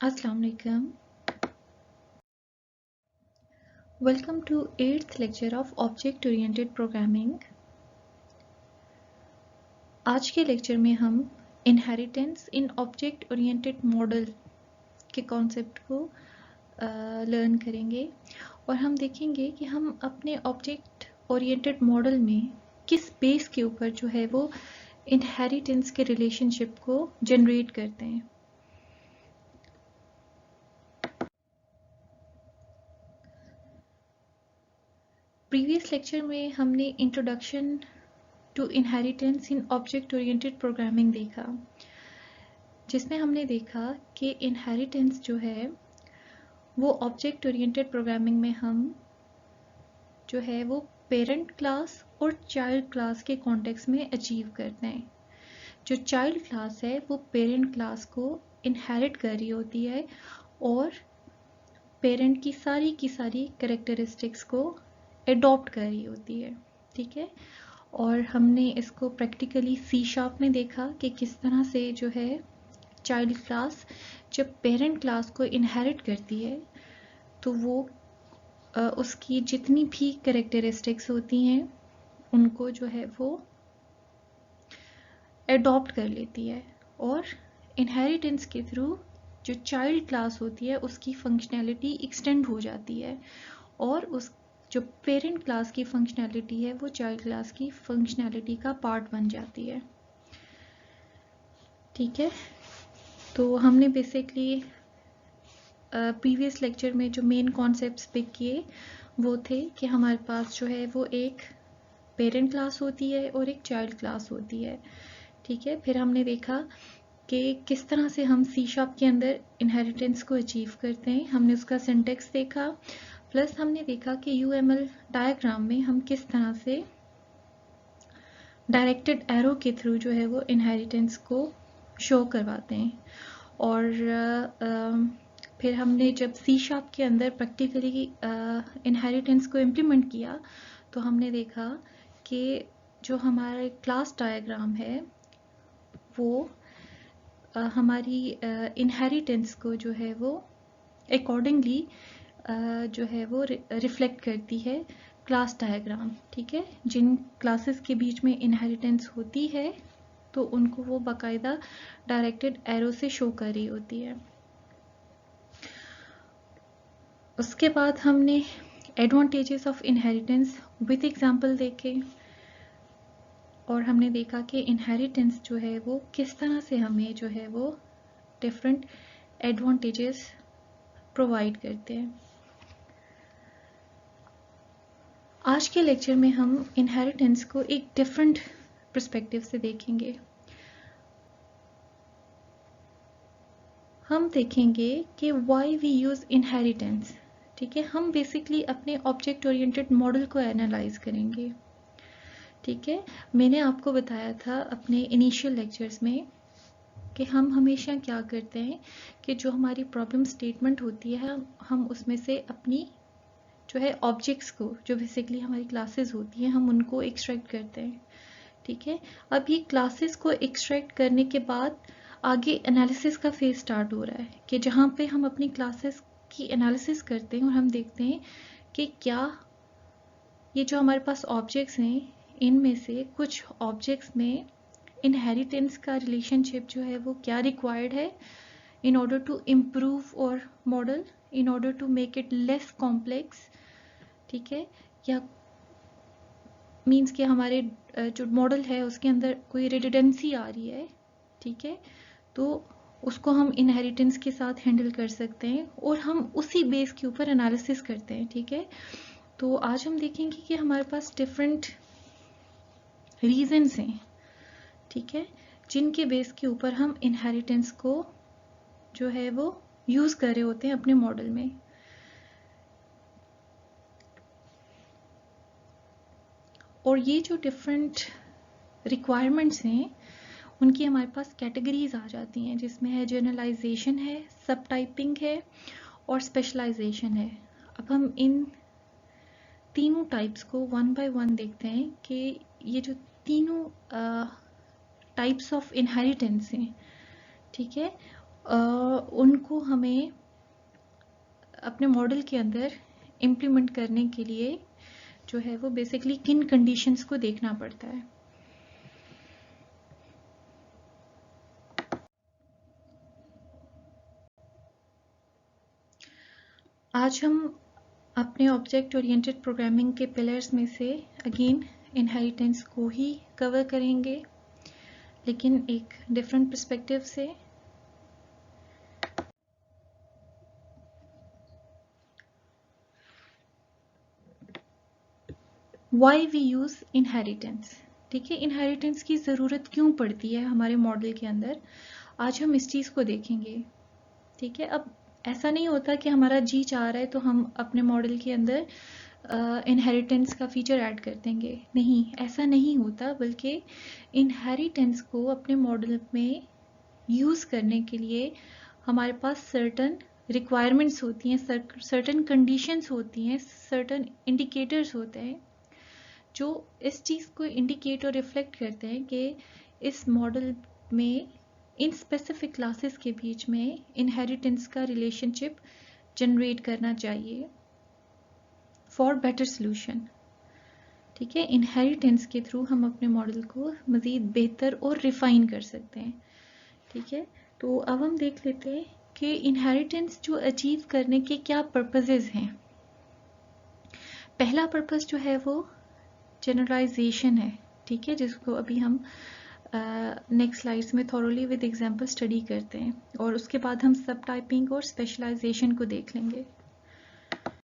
Assalamu alaikum. Welcome to 8th lecture of Object Oriented Programming. आज के lecture में हम Inheritance in Object Oriented Model के concept को लर्न करेंगे और हम देखेंगे कि हम अपने ऑब्जेक्ट ओरिएंटेड मॉडल में किस बेस के ऊपर जो है वो इनहेरिटेंस के रिलेशनशिप को जनरेट करते हैं। प्रीवियस लेक्चर में हमने introduction to inheritance in object oriented programming देखा, जिसमें हमने देखा कि इनहेरिटेंस जो है वो ऑब्जेक्ट ओरिएंटेड प्रोग्रामिंग में हम जो है वो पेरेंट क्लास और चाइल्ड क्लास के कॉन्टेक्स्ट में अचीव करते हैं। जो चाइल्ड क्लास है वो पेरेंट क्लास को इनहेरिट कर रही होती है और पेरेंट की सारी कैरेक्टरिस्टिक्स को एडॉप्ट कर रही होती है। ठीक है, और हमने इसको प्रैक्टिकली C# में देखा कि किस तरह से जो है चाइल्ड क्लास जब पेरेंट क्लास को इनहेरिट करती है तो वो उसकी जितनी भी कैरेक्टरिस्टिक्स होती हैं उनको जो है वो एडॉप्ट कर लेती है और इनहेरिटेंस के थ्रू जो चाइल्ड क्लास होती है उसकी फंक्शनैलिटी एक्सटेंड हो जाती है और उस जो पेरेंट क्लास की फंक्शनैलिटी है वो चाइल्ड क्लास की फंक्शनैलिटी का पार्ट बन जाती है। ठीक है, तो हमने बेसिकली प्रीवियस लेक्चर में जो मेन कॉन्सेप्ट्स पिक किए वो थे कि हमारे पास जो है वो एक पेरेंट क्लास होती है और एक चाइल्ड क्लास होती है। ठीक है, फिर हमने देखा कि किस तरह से हम C# के अंदर इनहेरिटेंस को अचीव करते हैं, हमने उसका सिंटेक्स देखा, प्लस हमने देखा कि UML डायग्राम में हम किस तरह से डायरेक्टेड एरो के थ्रू जो है वो इनहेरिटेंस को शो करवाते हैं। और फिर हमने जब C# के अंदर प्रैक्टिकली इनहेरिटेंस को इम्प्लीमेंट किया तो हमने देखा कि जो हमारा क्लास डायग्राम है वो हमारी इनहेरिटेंस को जो है वो अकॉर्डिंगली जो है वो रिफ्लेक्ट करती है क्लास डायग्राम। ठीक है, जिन क्लासेस के बीच में इनहेरिटेंस होती है तो उनको वो बाकायदा डायरेक्टेड एरो से शो कर रही होती है। उसके बाद हमने advantages of inheritance with example देखे और हमने देखा कि इनहेरिटेंस जो है वो किस तरह से हमें जो है वो डिफरेंट एडवांटेजेस प्रोवाइड करते हैं। आज के लेक्चर में हम इनहेरिटेंस को एक डिफरेंट पर्सपेक्टिव से देखेंगे। हम देखेंगे कि व्हाई वी यूज इनहेरिटेंस। ठीक है, हम बेसिकली अपने ऑब्जेक्ट ओरिएंटेड मॉडल को एनालाइज करेंगे। ठीक है, मैंने आपको बताया था अपने इनिशियल लेक्चर्स में कि हम हमेशा क्या करते हैं कि जो हमारी प्रॉब्लम स्टेटमेंट होती है हम उसमें से अपनी जो है ऑब्जेक्ट्स को, जो बेसिकली हमारी क्लासेस होती हैं, हम उनको एक्सट्रैक्ट करते हैं। ठीक है, अब ये क्लासेस को एक्सट्रैक्ट करने के बाद आगे एनालिसिस का फेज स्टार्ट हो रहा है कि जहाँ पे हम अपनी क्लासेस की एनालिसिस करते हैं और हम देखते हैं कि क्या ये जो हमारे पास ऑब्जेक्ट्स हैं इनमें से कुछ ऑब्जेक्ट्स में इनहेरिटेंस का रिलेशनशिप जो है वो क्या रिक्वायर्ड है in order to improve और model, in order to make it less complex। ठीक है, या मीन्स कि हमारे जो मॉडल है उसके अंदर कोई रिडंडेंसी आ रही है। ठीक है, तो उसको हम इनहेरिटेंस के साथ हैंडल कर सकते हैं और हम उसी बेस के ऊपर एनालिसिस करते हैं। ठीक है, तो आज हम देखेंगे कि हमारे पास डिफरेंट रीजंस हैं, ठीक है, जिनके बेस के ऊपर हम इनहेरिटेंस को जो है वो यूज कर रहे होते हैं अपने मॉडल में। और ये जो डिफरेंट रिक्वायरमेंट्स हैं उनकी हमारे पास कैटेगरीज आ जाती हैं, जिसमें है जनरलाइजेशन है, सब टाइपिंग है और स्पेशलाइजेशन है। अब हम इन तीनों टाइप्स को वन बाय वन देखते हैं कि ये जो तीनों टाइप्स ऑफ इनहेरिटेंस हैं, ठीक है, उनको हमें अपने मॉडल के अंदर इम्प्लीमेंट करने के लिए जो है वो बेसिकली किन कंडीशंस को देखना पड़ता है। आज हम अपने ऑब्जेक्ट ओरिएंटेड प्रोग्रामिंग के पिलर्स में से अगेन इनहेरिटेंस को ही कवर करेंगे, लेकिन एक डिफरेंट पर्सपेक्टिव से। वाई वी यूज इनहेरिटेंस, ठीक है, इनहेरिटेंस की ज़रूरत क्यों पड़ती है हमारे मॉडल के अंदर, आज हम इस चीज़ को देखेंगे। ठीक है, अब ऐसा नहीं होता कि हमारा जी चाह रहा है तो हम अपने मॉडल के अंदर इनहेरिटेंस का फीचर ऐड कर देंगे, नहीं, ऐसा नहीं होता, बल्कि इनहेरिटेंस को अपने मॉडल में यूज़ करने के लिए हमारे पास सर्टन रिक्वायरमेंट्स होती हैं, सर्टन कंडीशंस होती हैं, सर्टन इंडिकेटर्स होते हैं जो इस चीज़ को इंडिकेट और रिफ्लेक्ट करते हैं कि इस मॉडल में इन स्पेसिफिक क्लासेस के बीच में इनहेरिटेंस का रिलेशनशिप जनरेट करना चाहिए फॉर बेटर सोल्यूशन। ठीक है, इनहेरिटेंस के थ्रू हम अपने मॉडल को मज़ीद बेहतर और रिफाइन कर सकते हैं। ठीक है, तो अब हम देख लेते हैं कि इनहेरिटेंस जो अचीव करने के क्या पर्पसेस हैं। पहला पर्पस जो है वो जनरलाइजेशन है, ठीक है, जिसको अभी हम नेक्स्ट स्लाइड्स में थॉरोली विद एग्जांपल स्टडी करते हैं, और उसके बाद हम सब टाइपिंग और स्पेशलाइजेशन को देख लेंगे।